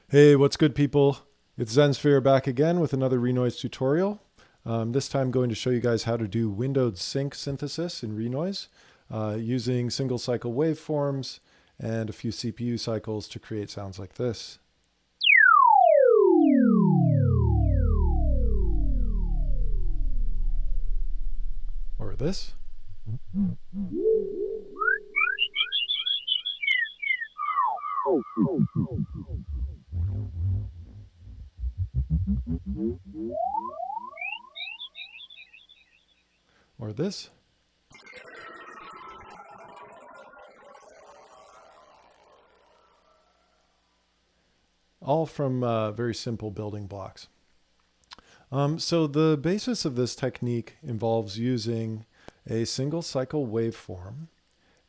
Hey, what's good, people? It's ZenSphere back again with another Renoise tutorial. This time going to show you guys how to do windowed sync synthesis in Renoise using single cycle waveforms and a few CPU cycles to create sounds like this. Or this. Or this. All from very simple building blocks. So the basis of this technique involves using a single cycle waveform.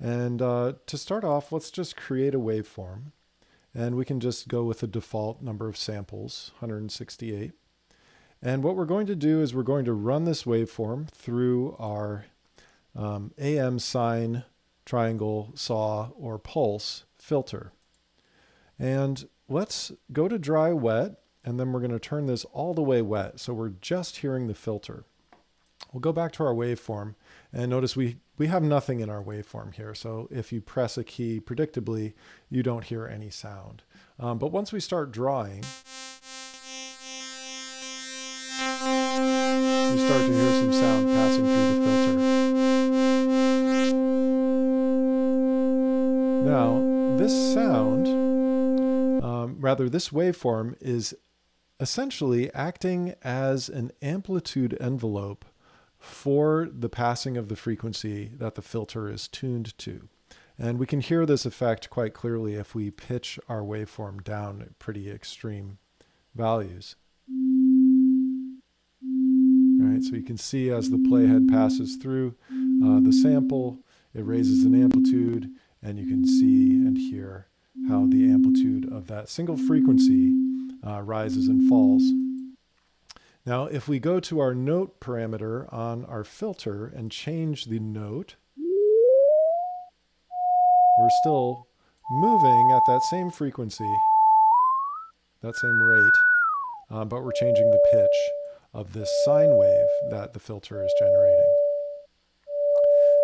And to start off, let's just create a waveform. And we can just go with the default number of samples, 168. And what we're going to do is we're going to run this waveform through our AM sine, triangle, saw, or pulse filter. And let's go to dry wet, and then we're going to turn this all the way wet, so we're just hearing the filter. We'll go back to our waveform, and notice we have nothing in our waveform here, so if you press a key, predictably, you don't hear any sound. But once we start drawing, you start to hear some sound passing through the filter. Now, this sound, this waveform is essentially acting as an amplitude envelope for the passing of the frequency that the filter is tuned to. And we can hear this effect quite clearly if we pitch our waveform down at pretty extreme values. All right, so you can see as the playhead passes through the sample, it raises an amplitude, and you can see and hear how the amplitude of that single frequency rises and falls. Now, if we go to our note parameter on our filter and change the note, we're still moving at that same frequency, that same rate, but we're changing the pitch of this sine wave that the filter is generating.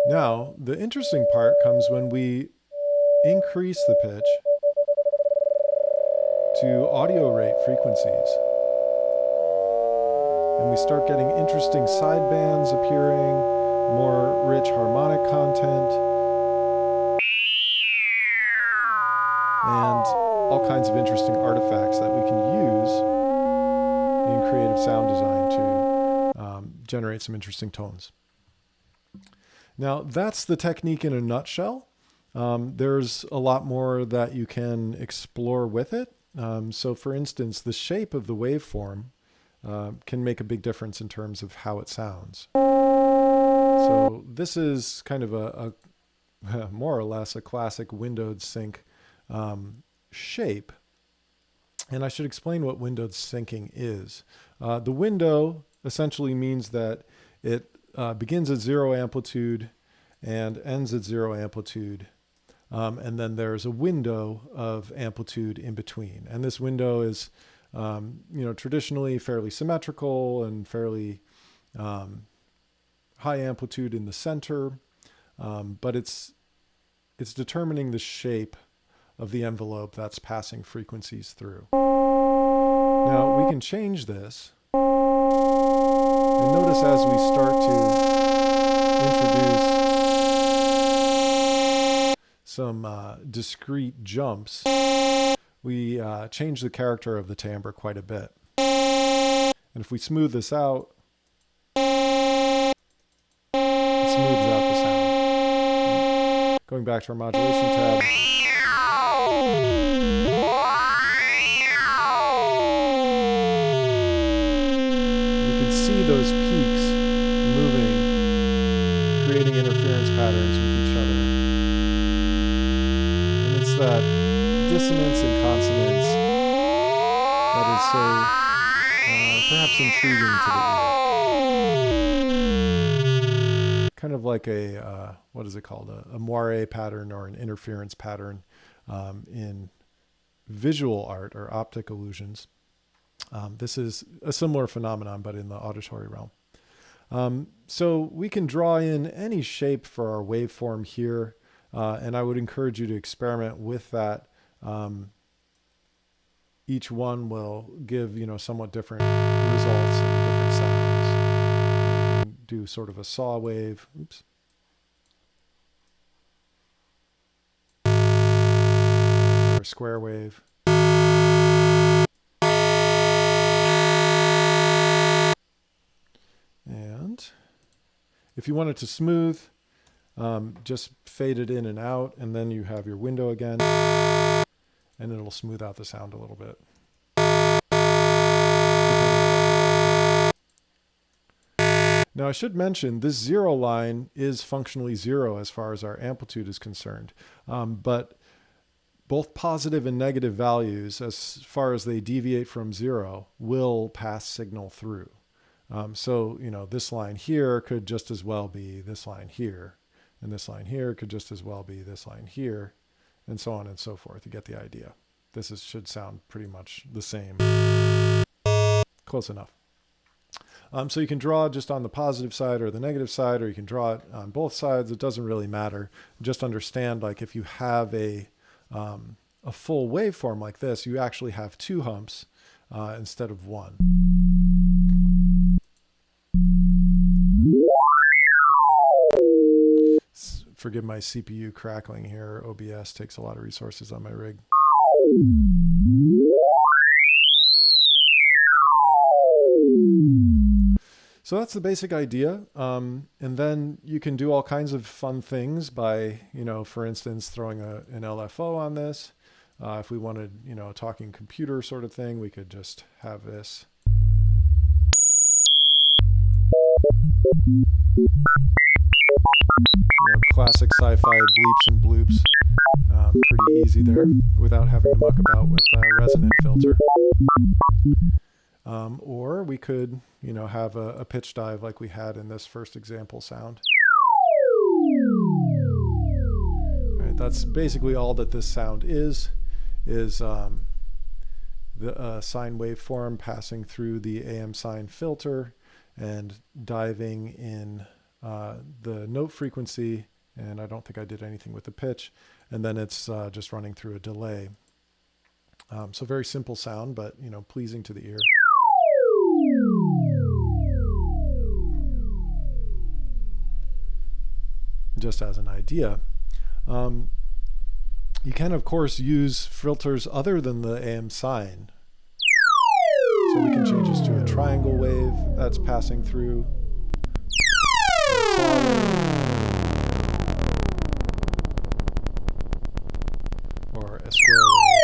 Now, the interesting part comes when we increase the pitch to audio rate frequencies. And we start getting interesting sidebands appearing, more rich harmonic content, and all kinds of interesting artifacts that we can use in creative sound design to generate some interesting tones. Now, that's the technique in a nutshell. There's a lot more that you can explore with it. So for instance, the shape of the waveform can make a big difference in terms of how it sounds. So this is kind of a more or less a classic windowed sync shape. And I should explain what windowed syncing is. The window essentially means that it begins at 0 amplitude and ends at 0 amplitude. And then there's a window of amplitude in between. And this window is traditionally fairly symmetrical and fairly high amplitude in the center, but it's determining the shape of the envelope that's passing frequencies through. Now we can change this, and notice as we start to introduce some discrete jumps, we change the character of the timbre quite a bit. And if we smooth this out, it smooths out the sound. Going back to our modulation tab. You can see those peaks moving, creating interference patterns with each other. And it's that dissonance and consonance that is so perhaps intriguing to the ear. Kind of like a, what is it called? A moire pattern or an interference pattern in visual art or optic illusions. This is a similar phenomenon, but in the auditory realm. So we can draw in any shape for our waveform here, and I would encourage you to experiment with that. Each one will give, somewhat different results and different sounds. You can do sort of a saw wave. Oops. Or a square wave. And if you want it to smooth, just fade it in and out, and then you have your window again, and it'll smooth out the sound a little bit. Now I should mention this 0 line is functionally 0 as far as our amplitude is concerned, but both positive and negative values, as far as they deviate from 0, will pass signal through. So, this line here could just as well be this line here, and this line here could just as well be this line here, and so on and so forth. You get the idea. This should sound pretty much the same. Close enough. So you can draw just on the positive side or the negative side, or you can draw it on both sides. It doesn't really matter. Just understand, like, if you have a full waveform like this, you actually have 2 humps instead of 1. Forgive my CPU crackling here. OBS takes a lot of resources on my rig. So that's the basic idea. And then you can do all kinds of fun things by, for instance, throwing an LFO on this. If we wanted, a talking computer sort of thing, we could just have this. Classic sci-fi bleeps and bloops. Pretty easy there without having to muck about with a resonant filter. Or we could, have a pitch dive like we had in this first example sound. All right, that's basically all that this sound is the sine waveform passing through the AM sine filter and diving in the note frequency, and I don't think I did anything with the pitch, and then it's just running through a delay. So very simple sound, but pleasing to the ear. Just as an idea. You can, of course, use filters other than the AM sine. So we can change this to a triangle wave that's passing through. Or a square wave.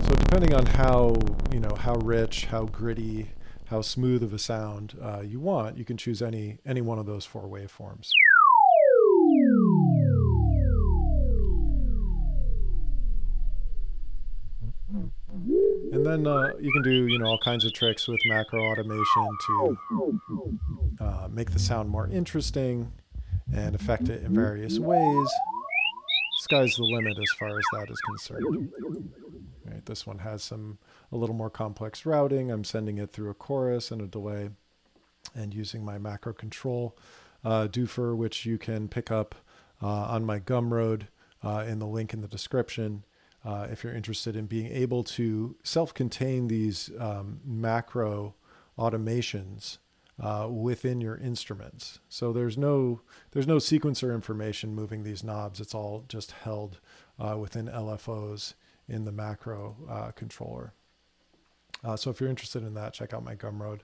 So depending on how rich, how gritty, how smooth of a sound you want, you can choose any one of those 4 waveforms. And then you can do all kinds of tricks with macro automation to make the sound more interesting and affect it in various ways. Sky's the limit as far as that is concerned. Right, this one has a little more complex routing. I'm sending it through a chorus and a delay, and using my macro control doofer, which you can pick up on my Gumroad in the link in the description. If you're interested in being able to self-contain these macro automations within your instruments. So there's no sequencer information moving these knobs. It's all just held within LFOs in the macro controller. So if you're interested in that, check out my Gumroad.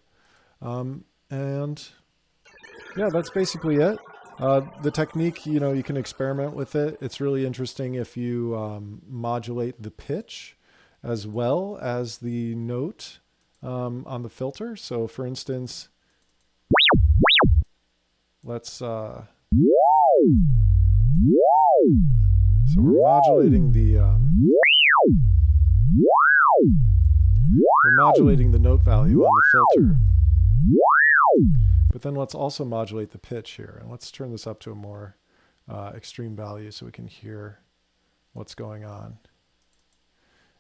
And yeah, that's basically it. The technique, you can experiment with it. It's really interesting if you modulate the pitch as well as the note on the filter. So for instance, let's, so we're modulating the note value on the filter. But then let's also modulate the pitch here. And let's turn this up to a more extreme value so we can hear what's going on.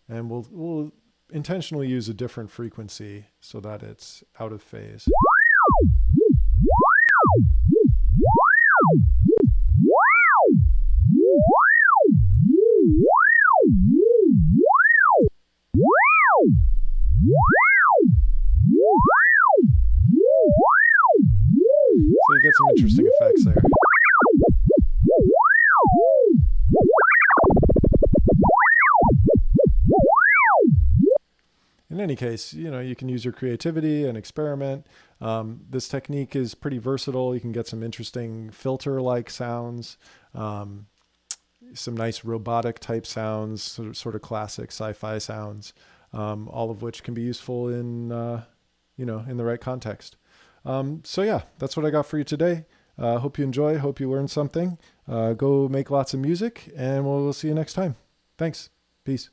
And we'll intentionally use a different frequency so that it's out of phase. So you get some interesting effects there. In any case, you can use your creativity and experiment. This technique is pretty versatile. You can get some interesting filter-like sounds, some nice robotic type sounds, sort of classic sci-fi sounds, all of which can be useful in in the right context. So yeah, that's what I got for you today. Hope you enjoy. Hope you learned something. Go make lots of music, and we'll see you next time. Thanks. Peace.